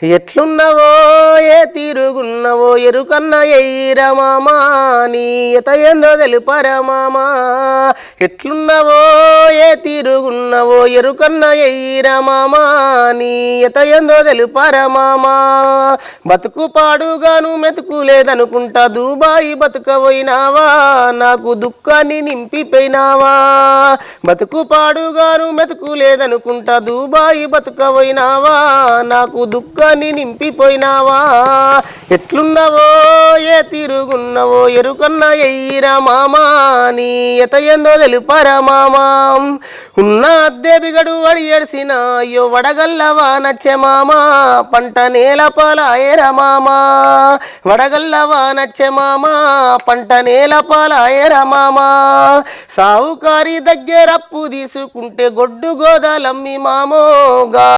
ఎట్లున్నవో ఏ తీరుగున్నవో ఎరుకన్న ఎయ్యిరా మామా నీ ఎత ఏందో తెలుపరా మామా. ఎట్లున్నవో ఏ తీరుగున్నవో ఎరుకన్న ఎయ్యిరా మామా నీ ఎత ఏందో తెలుపరా మామా. బతుకు పాడుగాను మెతుకు లేదనుకుంటా దుబాయి బతుకబోయినావా నాకు దుఃఖాన్ని నింపిపోయినావా. బతుకు పాడుగాను మెతుకు లేదనుకుంటా దుబాయి బతుకబోయినావా నాకు దుఃఖాన్ని నింపిపోయినావా. ఎట్లున్నవో ఏ తీరుగున్నవో ఎరుకన్న ఎయ్యిరా మామా నీ ఎత ఏందో తెలుపరా మామా. ఉన్న అద్దె బిగడు వడి ఎడిసిన అయ్యో వడగల్లవా నచ్చే మామా పంట నేల పాలాయరా మామా. వడగల్లవా నచ్చే మామా పంట నేల పాలాయరా మామా. సావుకారి దగ్గర అప్పు తీసుకుంటే గొడ్డు గోదాలమ్మి మామోగా